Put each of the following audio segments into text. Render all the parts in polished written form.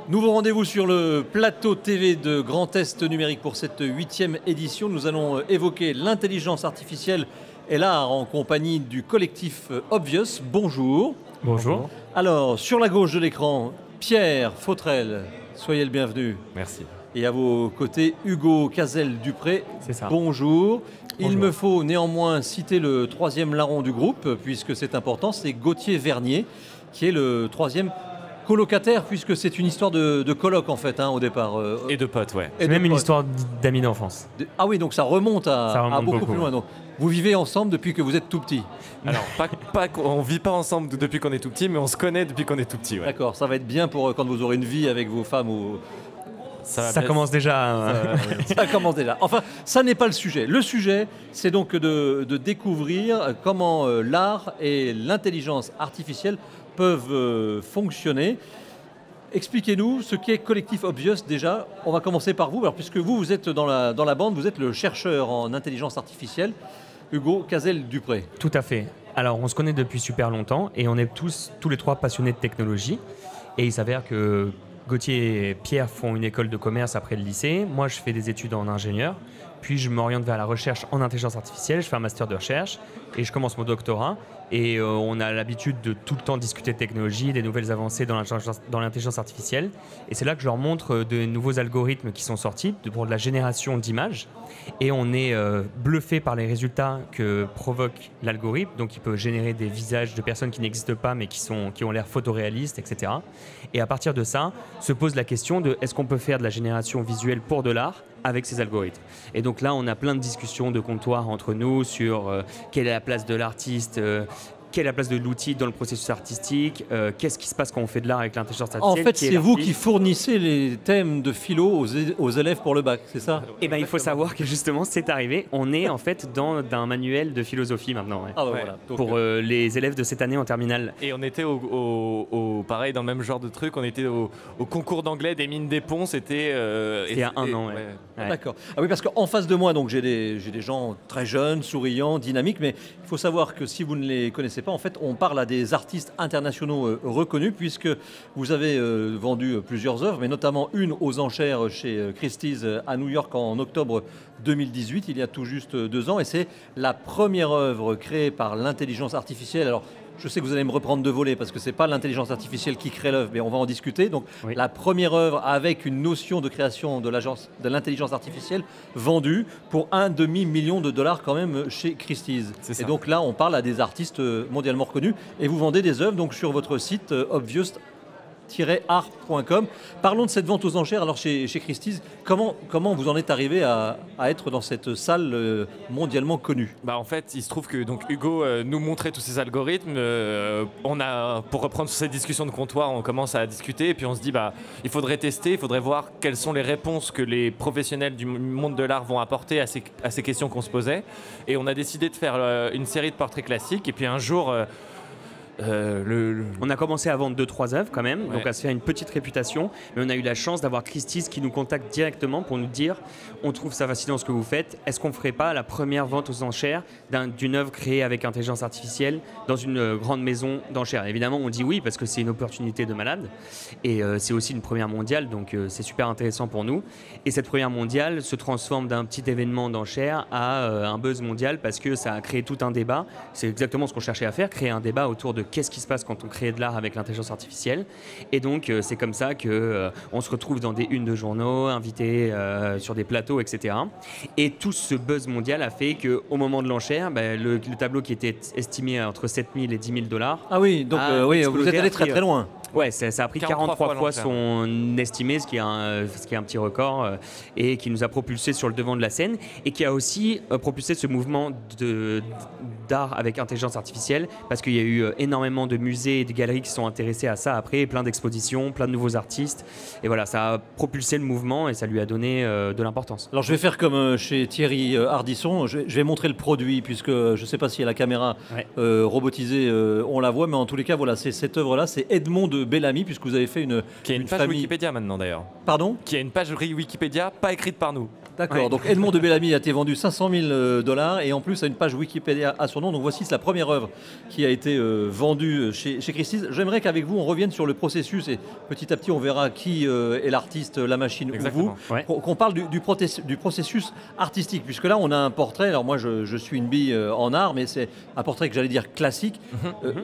Nouveau rendez-vous sur le plateau TV de Grand Est numérique pour cette 8e édition. Nous allons évoquer l'intelligence artificielle et l'art en compagnie du collectif Obvious. Bonjour. Bonjour. Alors, sur la gauche de l'écran, Pierre Fautrel, soyez le bienvenu. Merci. Et à vos côtés, Hugo Cazel-Dupré. C'est ça. Bonjour. Bonjour. Il me faut néanmoins citer le troisième larron du groupe, puisque c'est important, c'est Gauthier Vernier, qui est le troisième colocataire, puisque c'est une histoire de coloc en fait, au départ. Et de potes, ouais. C'est même une histoire d'amis d'enfance. Ah oui, donc ça remonte à beaucoup plus ouais. loin. Donc, vous vivez ensemble depuis que vous êtes tout petit. Alors, on vit pas ensemble depuis qu'on est tout petit, mais on se connaît depuis qu'on est tout petit, ouais. D'accord, ça va être bien pour quand vous aurez une vie avec vos femmes ou... Ça commence déjà. Ça commence déjà. Enfin, ça n'est pas le sujet. Le sujet, c'est donc de découvrir comment l'art et l'intelligence artificielle peuvent fonctionner. Expliquez-nous ce qu'est Collectif Obvious déjà. On va commencer par vous, alors, puisque vous êtes dans la bande, vous êtes le chercheur en intelligence artificielle, Hugo Cazel-Dupré. Tout à fait. Alors, on se connaît depuis super longtemps et on est tous les trois passionnés de technologie. Et il s'avère que Gauthier et Pierre font une école de commerce après le lycée. Moi, je fais des études en ingénieur. Puis, je m'oriente vers la recherche en intelligence artificielle. Je fais un master de recherche et je commence mon doctorat. Et on a l'habitude de tout le temps discuter de technologie, des nouvelles avancées dans l'intelligence artificielle. Et c'est là que je leur montre de nouveaux algorithmes qui sont sortis pour de la génération d'images. Et on est bluffé par les résultats que provoque l'algorithme. Donc, il peut générer des visages de personnes qui n'existent pas, mais qui ont l'air photoréalistes, etc. Et à partir de ça, se pose la question de est-ce qu'on peut faire de la génération visuelle pour de l'art avec ces algorithmes. Et donc là, on a plein de discussions de comptoir entre nous sur quelle est la place de l'artiste, quelle est la place de l'outil dans le processus artistique, qu'est-ce qui se passe quand on fait de l'art avec l'intelligence artificielle. En fait, c'est vous qui fournissez les thèmes de philo aux élèves pour le bac, c'est ça? Eh bien, il faut savoir que justement, c'est arrivé. On est en fait dans un manuel de philosophie maintenant. Ouais. Ah bah Ouais. voilà. Donc, Pour les élèves de cette année en terminale. Et on était pareil, dans le même genre de truc, on était au concours d'anglais des mines des ponts, c'était... Il y a un an, ouais. Ouais. D'accord. Ah oui, parce qu'en face de moi, donc j'ai des gens très jeunes, souriants, dynamiques, mais il faut savoir que si vous ne les connaissez pas, en fait, on parle à des artistes internationaux reconnus, puisque vous avez vendu plusieurs œuvres, mais notamment une aux enchères chez Christie's à New York en octobre 2018, il y a tout juste 2 ans, et c'est la première œuvre créée par l'intelligence artificielle. Alors, je sais que vous allez me reprendre de voler parce que ce n'est pas l'intelligence artificielle qui crée l'œuvre, mais on va en discuter. Donc, Oui. la première œuvre avec une notion de création de l'intelligence artificielle vendue pour $1,5 million quand même chez Christie's. C'est ça. Et donc là, on parle à des artistes mondialement reconnus et vous vendez des œuvres donc sur votre site obvious-art.com. Parlons de cette vente aux enchères. Alors chez Christie's, comment vous en êtes arrivé à être dans cette salle mondialement connue? Bah en fait, il se trouve que donc Hugo nous montrait tous ces algorithmes. Pour reprendre cette discussion de comptoir, on commence à discuter et puis on se dit il faudrait tester, il faudrait voir quelles sont les réponses que les professionnels du monde de l'art vont apporter à ces questions qu'on se posait. Et on a décidé de faire une série de portraits classiques. Et puis un jour, On a commencé à vendre 2-3 œuvres quand même, Ouais. donc à se faire une petite réputation, mais on a eu la chance d'avoir Christie's qui nous contacte directement pour nous dire on trouve ça fascinant ce que vous faites, est-ce qu'on ne ferait pas la première vente aux enchères d'une œuvre créée avec intelligence artificielle dans une grande maison d'enchères? Évidemment on dit oui parce que c'est une opportunité de malade et c'est aussi une première mondiale, donc c'est super intéressant pour nous. Et cette première mondiale se transforme d'un petit événement d'enchères à un buzz mondial parce que ça a créé tout un débat. C'est exactement ce qu'on cherchait à faire, créer un débat autour de qu'est-ce qui se passe quand on crée de l'art avec l'intelligence artificielle. Et donc, c'est comme ça qu'on se retrouve dans des unes de journaux, invités sur des plateaux, etc. Et tout ce buzz mondial a fait qu'au moment de l'enchère, le tableau qui était estimé entre 7 000 et 10 000 $. Ah oui, donc oui, vous êtes allé très très loin. Ouais, ça a pris 43 fois son estimé, ce qui est un petit record, et qui nous a propulsé sur le devant de la scène, et qui a aussi propulsé ce mouvement d'art avec intelligence artificielle, parce qu'il y a eu énormément de musées et de galeries qui sont intéressés à ça après, plein d'expositions, plein de nouveaux artistes, et voilà, ça a propulsé le mouvement et ça lui a donné de l'importance. Alors je vais faire comme chez Thierry Ardisson, je vais montrer le produit, puisque je ne sais pas si à la caméra Ouais. robotisée on la voit, mais en tous les cas, voilà, cette œuvre-là, c'est Edmond de Bellamy, puisque vous avez fait qui a une page famille... Wikipédia maintenant d'ailleurs. Pardon? Qui a une page Wikipédia pas écrite par nous. D'accord, Ouais. donc Edmond de Bellamy a été vendu 500 000 $ et en plus a une page Wikipédia à son nom. Donc voici, c'est la première œuvre qui a été vendue chez Christie's. J'aimerais qu'avec vous, on revienne sur le processus et petit à petit, on verra qui est l'artiste, la machine Exactement. ou vous. Ouais. Qu'on parle du processus artistique, puisque là, on a un portrait. Alors moi, je suis une bille en art, mais c'est un portrait que j'allais dire classique.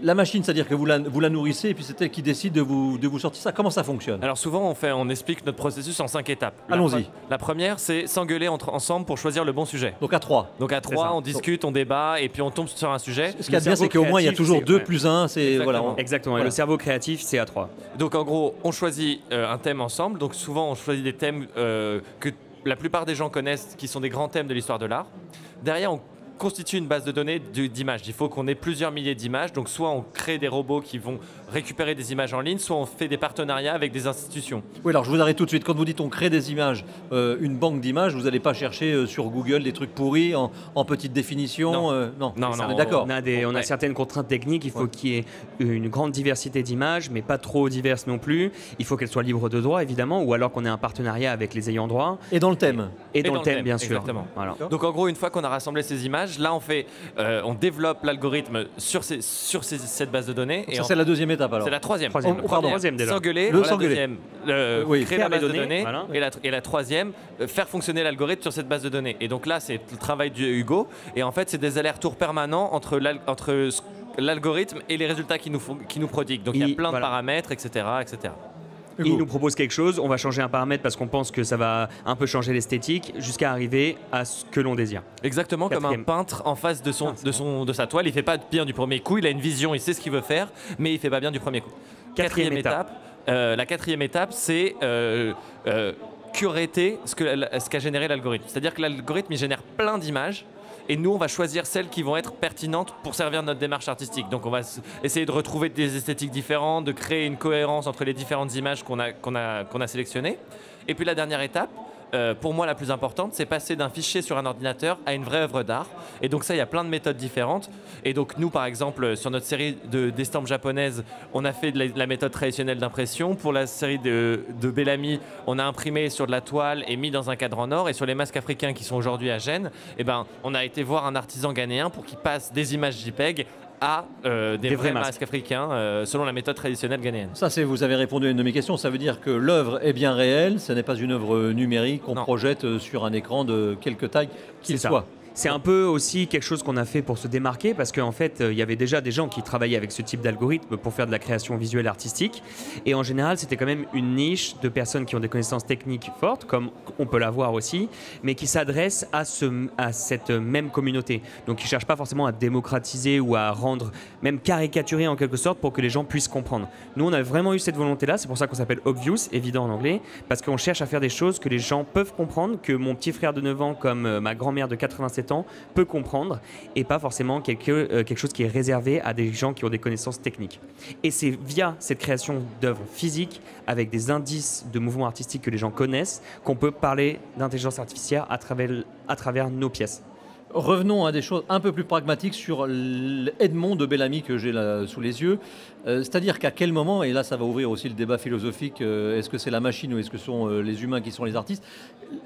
La machine, c'est-à-dire que vous la nourrissez et puis c'est elle qui décide de vous sortir ça. Comment ça fonctionne? Alors souvent, on explique notre processus en 5 étapes. Allons-y. La première, c'est s'engueuler ensemble pour choisir le bon sujet. Donc à 3. Donc à ça. 3, on discute, on débat, et puis on tombe sur un sujet. Ce qu'il y a de bien, cerveau c'est qu'au moins, il y a créatif, toujours c'est- 2 ouais. plus 1. C'est, voilà, Exactement. Exactement. Et Voilà. le cerveau créatif, c'est à 3. Donc en gros, on choisit un thème ensemble. Donc souvent, on choisit des thèmes que la plupart des gens connaissent, qui sont des grands thèmes de l'histoire de l'art. Derrière, on constitue une base de données d'images. Il faut qu'on ait plusieurs milliers d'images. Donc soit on crée des robots qui vont récupérer des images en ligne, soit on fait des partenariats avec des institutions. Oui, alors je vous arrête tout de suite. Quand vous dites on crée des images, une banque d'images, vous n'allez pas chercher sur Google des trucs pourris en petite définition. Non. Non, Non, on non, est d'accord. On a Ouais. certaines contraintes techniques. Il faut qu'il y ait une grande diversité d'images, mais pas trop diverses non plus. Il faut qu'elles soient libres de droit, évidemment, ou alors qu'on ait un partenariat avec les ayants droit. Et dans le thème. Et dans le thème, bien sûr. exactement. Voilà. Donc en gros, une fois qu'on a rassemblé ces images, là on développe l'algorithme sur cette base de données. Ça, c'est la deuxième étape alors. C'est la troisième. Troisième. Oh, pardon. Troisième déjà. S'engueuler, Le la s'engueuler. deuxième, Oui. créer Faire la base les de données, données, voilà. et la troisième, faire fonctionner l'algorithme sur cette base de données. Et donc là, c'est le travail de Hugo. Et en fait, c'est des allers-retours permanents entre l'algorithme et les résultats qu'il nous prodigue. Donc il y a plein de paramètres, etc., etc. Hugo. Il nous propose quelque chose, on va changer un paramètre parce qu'on pense que ça va un peu changer l'esthétique jusqu'à arriver à ce que l'on désire. Exactement comme un Quatrième. peintre en face de sa toile. Il fait pas bien du premier coup, il a une vision, il sait ce qu'il veut faire, mais il fait pas bien du premier coup. Quatrième étape. La quatrième étape, c'est curater ce qu'a généré l'algorithme. C'est-à-dire que l'algorithme, il génère plein d'images. Et nous, on va choisir celles qui vont être pertinentes pour servir notre démarche artistique. Donc, on va essayer de retrouver des esthétiques différentes, de créer une cohérence entre les différentes images qu'on a sélectionnées. Et puis, la dernière étape, pour moi la plus importante, c'est passer d'un fichier sur un ordinateur à une vraie œuvre d'art. Et donc ça, il y a plein de méthodes différentes. Et donc nous, par exemple, sur notre série d'estampes japonaises, on a fait de la méthode traditionnelle d'impression. Pour la série de Bellamy, on a imprimé sur de la toile et mis dans un cadre en or. Et sur les masques africains qui sont aujourd'hui à Gênes, eh ben, on a été voir un artisan ghanéen pour qu'il passe des images JPEG à des vrais masques africains selon la méthode traditionnelle ghanéenne. Ça, vous avez répondu à une de mes questions. Ça veut dire que l'œuvre est bien réelle, ce n'est pas une œuvre numérique qu'on Non. projette sur un écran de quelque taille qu'il C'est ça. soit. C'est un peu aussi quelque chose qu'on a fait pour se démarquer parce qu'en fait, il y avait déjà des gens qui travaillaient avec ce type d'algorithme pour faire de la création visuelle artistique. Et en général, c'était quand même une niche de personnes qui ont des connaissances techniques fortes, comme on peut l'avoir aussi, mais qui s'adressent à cette même communauté. Donc, ils ne cherchent pas forcément à démocratiser ou à rendre, même caricaturer en quelque sorte pour que les gens puissent comprendre. Nous, on a vraiment eu cette volonté-là. C'est pour ça qu'on s'appelle Obvious, évident en anglais, parce qu'on cherche à faire des choses que les gens peuvent comprendre, que mon petit frère de 9 ans, comme ma grand-mère de 87 ans, peut comprendre, et pas forcément quelque chose qui est réservé à des gens qui ont des connaissances techniques. Et c'est via cette création d'œuvres physiques, avec des indices de mouvements artistiques que les gens connaissent, qu'on peut parler d'intelligence artificielle à travers nos pièces. Revenons à des choses un peu plus pragmatiques sur Edmond de Bellamy que j'ai là sous les yeux. C'est-à-dire qu'à quel moment, et là ça va ouvrir aussi le débat philosophique, est-ce que c'est la machine ou est-ce que ce sont les humains qui sont les artistes?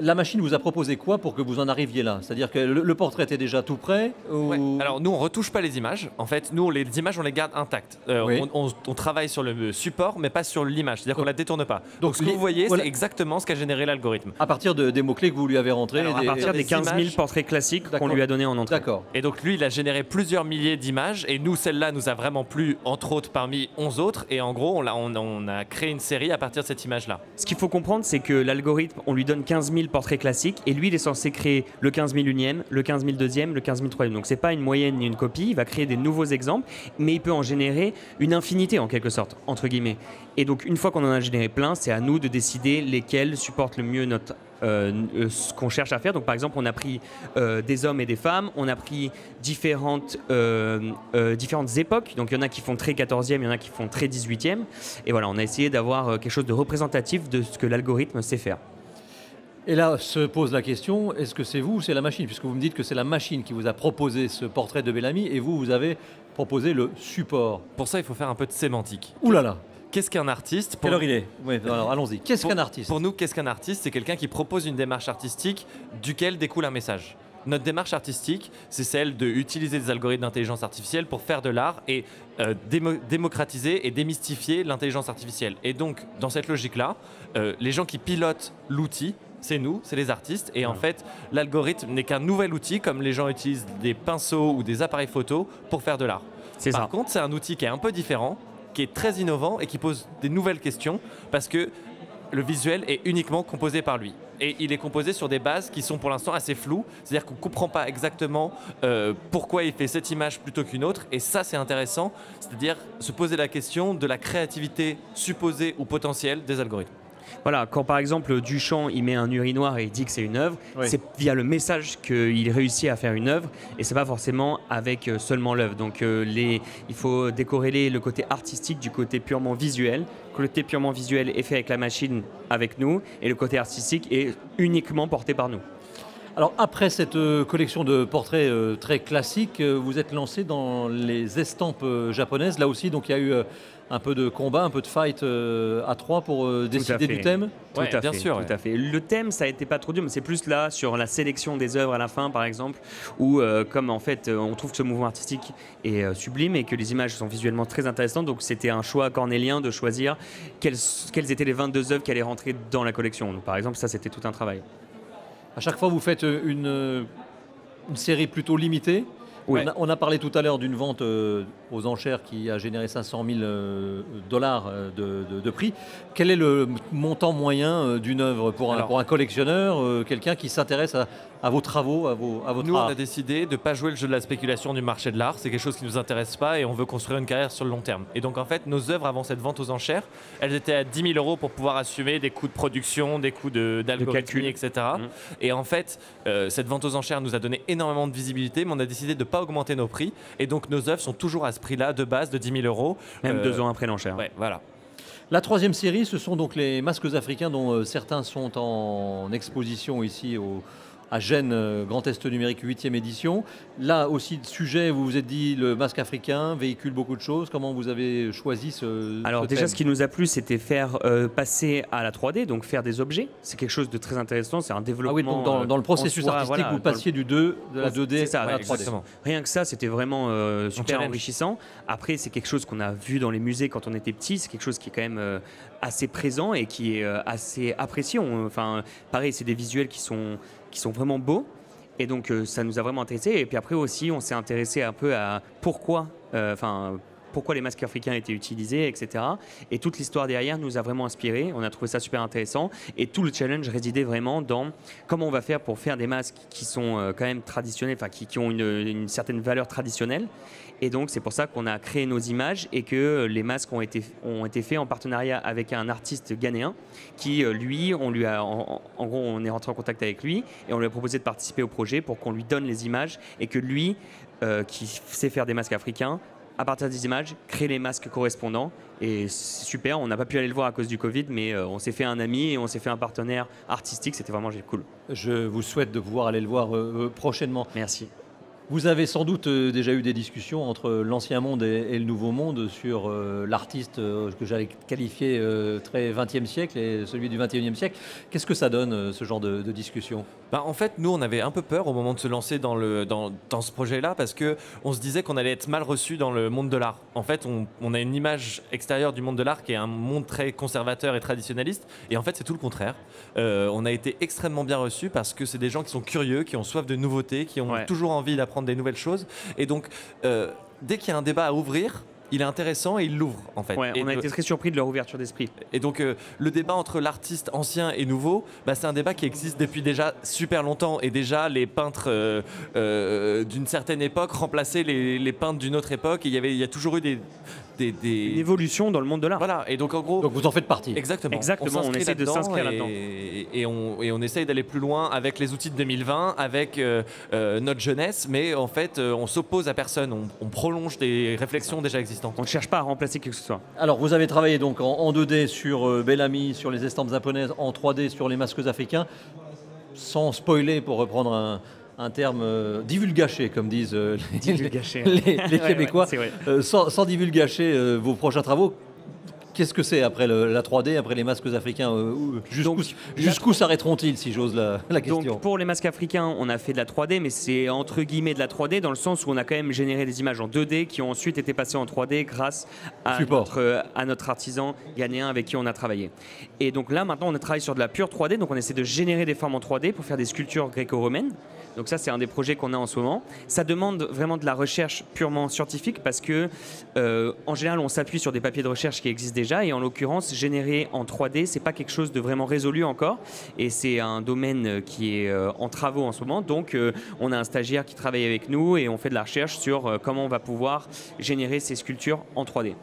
La machine vous a proposé quoi pour que vous en arriviez là? C'est-à-dire que le portrait était déjà tout prêt ou... Ouais. Alors nous on retouche pas les images. En fait, nous les images on les garde intactes. Oui. On travaille sur le support, mais pas sur l'image. C'est-à-dire qu'on la détourne pas. Donc ce que vous voyez, voilà. c'est exactement ce qu'a généré l'algorithme. À partir des mots-clés que vous lui avez rentrés. Alors, à partir des 15 000 images. portraits classiques qu'on D'accord. lui a donnés en entrée. D'accord. Et donc lui, il a généré plusieurs milliers d'images. Et nous, celle-là nous a vraiment plu, entre autres parmi 11 autres. Et en gros, on a créé une série à partir de cette image-là. Ce qu'il faut comprendre, c'est que l'algorithme, on lui donne 15 000 portraits classiques et lui, il est censé créer le 15 001e, le 15 002e, le 15 003e. Donc, c'est pas une moyenne ni une copie. Il va créer des nouveaux exemples, mais il peut en générer une infinité, en quelque sorte, entre guillemets. Et donc, une fois qu'on en a généré plein, c'est à nous de décider lesquels supportent le mieux ce qu'on cherche à faire. Donc, par exemple, on a pris des hommes et des femmes, on a pris différentes époques. Donc, il y en a qui font très 14e, il y en a qui font très 18e. Et voilà, on a essayé d'avoir quelque chose de représentatif de ce que l'algorithme sait faire. Et là se pose la question, est-ce que c'est vous ou c'est la machine? Puisque vous me dites que c'est la machine qui vous a proposé ce portrait de Bellamy et vous avez proposé le support. Pour ça, il faut faire un peu de sémantique. Ouh là là. qu'est-ce qu'un artiste? Quelle heure il est? Oui, alors allons-y. Qu'est-ce qu'un artiste? Pour nous, qu'est-ce qu'un artiste? C'est quelqu'un qui propose une démarche artistique duquel découle un message. Notre démarche artistique, c'est celle d'utiliser des algorithmes d'intelligence artificielle pour faire de l'art et démocratiser et démystifier l'intelligence artificielle. Et donc, dans cette logique-là, les gens qui pilotent l'outil, c'est nous, c'est les artistes. Et en fait, l'algorithme n'est qu'un nouvel outil, comme les gens utilisent des pinceaux ou des appareils photo pour faire de l'art. Par contre, c'est un outil qui est un peu différent, qui est très innovant et qui pose des nouvelles questions parce que le visuel est uniquement composé par lui. Et il est composé sur des bases qui sont pour l'instant assez floues, c'est-à-dire qu'on ne comprend pas exactement pourquoi il fait cette image plutôt qu'une autre, et ça c'est intéressant, c'est-à-dire se poser la question de la créativité supposée ou potentielle des algorithmes. Voilà, quand par exemple Duchamp il met un urinoir et il dit que c'est une œuvre, c'est via le message qu'il réussit à faire une œuvre et c'est pas forcément avec seulement l'œuvre. Donc il faut décorréler le côté artistique du côté purement visuel. Le côté purement visuel est fait avec la machine avec nous et le côté artistique est uniquement porté par nous. Alors après cette collection de portraits très classiques, vous êtes lancé dans les estampes japonaises. Là aussi, donc il y a eu un peu de combat, un peu de fight à trois pour décider du thème. Tout à fait. Le thème, ça a été pas trop dur, mais c'est plus là sur la sélection des œuvres à la fin, par exemple, où comme en fait on trouve que ce mouvement artistique est sublime et que les images sont visuellement très intéressantes, donc c'était un choix cornélien de choisir quelles étaient les 22 œuvres qui allaient rentrer dans la collection. Donc, par exemple, ça c'était tout un travail. À chaque fois, vous faites une série plutôt limitée. Oui. On a parlé tout à l'heure d'une vente aux enchères qui a généré 500 000 dollars de prix. Quel est le montant moyen d'une œuvre pour un collectionneur, quelqu'un qui s'intéresse à vos travaux, à votre art? Nous, on a décidé de ne pas jouer le jeu de la spéculation du marché de l'art. C'est quelque chose qui ne nous intéresse pas et on veut construire une carrière sur le long terme. Et donc, en fait, nos œuvres, avant cette vente aux enchères, elles étaient à 10 000 euros pour pouvoir assumer des coûts de production, des coûts d'algorithmie, etc. Et en fait, cette vente aux enchères nous a donné énormément de visibilité, mais on a décidé de ne pas augmenter nos prix. Et donc, nos œuvres sont toujours à ce prix-là, de base, de 10 000 euros. Même 2 ans après l'enchère. Ouais, voilà. La troisième série, ce sont donc les masques africains dont certains sont en exposition ici à Gênes, Grand Est numérique 8e édition. Là aussi, le sujet, vous vous êtes dit, le masque africain véhicule beaucoup de choses. Comment vous avez choisi ce Alors déjà, thème? ce qui nous a plu, c'était faire passer à la 3D, donc faire des objets. C'est quelque chose de très intéressant, c'est un développement. Ah oui, donc dans le processus artistique, vous passiez de la 2D à la 3D. Exactement. Rien que ça, c'était vraiment super enrichissant. Après, c'est quelque chose qu'on a vu dans les musées quand on était petit. C'est quelque chose qui est quand même assez présent et qui est assez apprécié. Enfin, pareil, c'est des visuels qui sont vraiment beaux et donc ça nous a vraiment intéressé. Et puis après aussi on s'est intéressé un peu à pourquoi les masques africains étaient utilisés, etc. Et toute l'histoire derrière nous a vraiment inspiré. On a trouvé ça super intéressant et tout le challenge résidait vraiment dans comment on va faire pour faire des masques qui sont quand même traditionnels, enfin qui ont une certaine valeur traditionnelle. Et donc c'est pour ça qu'on a créé nos images et que les masques ont été faits en partenariat avec un artiste ghanéen qui lui, en gros on est rentré en contact avec lui et on lui a proposé de participer au projet pour qu'on lui donne les images et que lui, qui sait faire des masques africains, à partir des images, crée les masques correspondants. Et c'est super, on n'a pas pu aller le voir à cause du Covid, mais on s'est fait un ami et on s'est fait un partenaire artistique, c'était vraiment cool. Je vous souhaite de pouvoir aller le voir prochainement. Merci. Vous avez sans doute déjà eu des discussions entre l'ancien monde et le nouveau monde sur l'artiste que j'allais qualifier très 20e siècle et celui du 21e siècle. Qu'est-ce que ça donne, ce genre de discussion? En fait, nous, on avait un peu peur au moment de se lancer dans ce projet-là parce qu'on se disait qu'on allait être mal reçu dans le monde de l'art. En fait, on a une image extérieure du monde de l'art qui est un monde très conservateur et traditionnaliste. Et en fait, c'est tout le contraire. On a été extrêmement bien reçus parce que c'est des gens qui sont curieux, qui ont soif de nouveautés, qui ont toujours envie d'apprendre des nouvelles choses. Et donc, dès qu'il y a un débat à ouvrir, il est intéressant et il l'ouvre en fait. Ouais, on a été très surpris de leur ouverture d'esprit. Et donc le débat entre l'artiste ancien et nouveau, c'est un débat qui existe depuis déjà super longtemps. Et déjà les peintres d'une certaine époque remplaçaient les peintres d'une autre époque. Et il y a toujours eu une évolution dans le monde de l'art. Voilà, et donc en gros... Donc vous en faites partie. Exactement. On essaie de s'inscrire là-dedans. Et on essaye d'aller plus loin avec les outils de 2020, avec notre jeunesse, mais en fait on s'oppose à personne, on prolonge des réflexions déjà existantes. On ne cherche pas à remplacer qui que ce soit. Alors vous avez travaillé donc en 2D sur Bellamy, sur les estampes japonaises, en 3D sur les masques africains, sans spoiler pour reprendre un terme divulgaché, comme disent les Québécois, sans divulgacher vos prochains travaux. Qu'est-ce que c'est après la 3D, après les masques africains Jusqu'où s'arrêteront-ils, si j'ose la question? Donc pour les masques africains, on a fait de la 3D, mais c'est entre guillemets de la 3D dans le sens où on a quand même généré des images en 2D qui ont ensuite été passées en 3D grâce à notre artisan ghanéen avec qui on a travaillé. Et donc là maintenant on travaille sur de la pure 3D, donc on essaie de générer des formes en 3D pour faire des sculptures gréco-romaines. Donc ça c'est un des projets qu'on a en ce moment. Ça demande vraiment de la recherche purement scientifique parce que en général on s'appuie sur des papiers de recherche qui existent déjà, et en l'occurrence générer en 3D c'est pas quelque chose de vraiment résolu encore, et c'est un domaine qui est en travaux en ce moment. Donc on a un stagiaire qui travaille avec nous et on fait de la recherche sur comment on va pouvoir générer ces sculptures en 3D.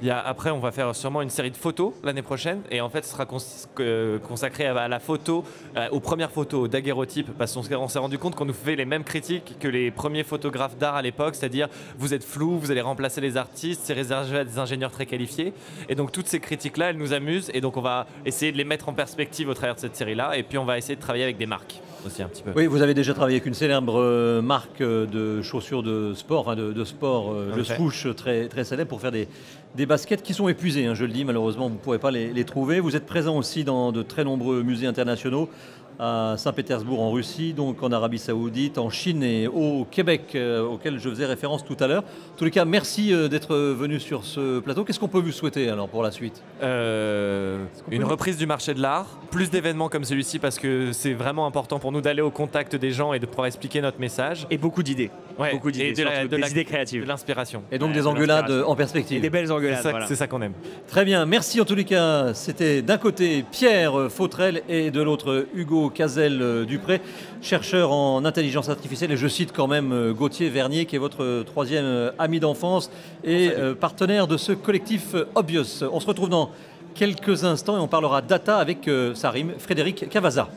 Après, on va faire sûrement une série de photos l'année prochaine, et en fait, ce sera consacré à la photo, aux premières photos, au daguerreotype, parce qu'on s'est rendu compte qu'on nous fait les mêmes critiques que les premiers photographes d'art à l'époque, c'est-à-dire vous êtes flou, vous allez remplacer les artistes, c'est réservé à des ingénieurs très qualifiés. Et donc toutes ces critiques-là, elles nous amusent, et donc on va essayer de les mettre en perspective au travers de cette série-là, et puis on va essayer de travailler avec des marques aussi un petit peu. Oui, vous avez déjà travaillé avec une célèbre marque de chaussures de sport, enfin de sport, le swoosh, très, très célèbre, pour faire des baskets qui sont épuisées, je le dis, malheureusement vous ne pourrez pas les trouver. Vous êtes présent aussi dans de très nombreux musées internationaux, à Saint-Pétersbourg en Russie, donc en Arabie Saoudite, en Chine et au Québec, auquel je faisais référence tout à l'heure. En tous les cas, merci d'être venu sur ce plateau. Qu'est-ce qu'on peut vous souhaiter alors pour la suite? Une reprise du marché de l'art, plus d'événements comme celui-ci, parce que c'est vraiment important pour nous d'aller au contact des gens et de pouvoir expliquer notre message. Et beaucoup d'idées. Ouais, beaucoup d'idées, des idées créatives. De l'inspiration. Et donc des engueulades en perspective. Et des belles engueulades. C'est ça qu'on aime. Très bien, merci en tous les cas. C'était d'un côté Pierre Fautrel et de l'autre Hugo Cazel-Dupré, chercheur en intelligence artificielle, et je cite quand même Gauthier Vernier, qui est votre troisième ami d'enfance et partenaire de ce collectif Obvious. On se retrouve dans quelques instants et on parlera data avec Sarim, Frédéric Cavaza.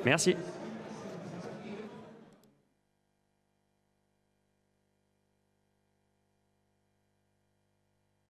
Merci.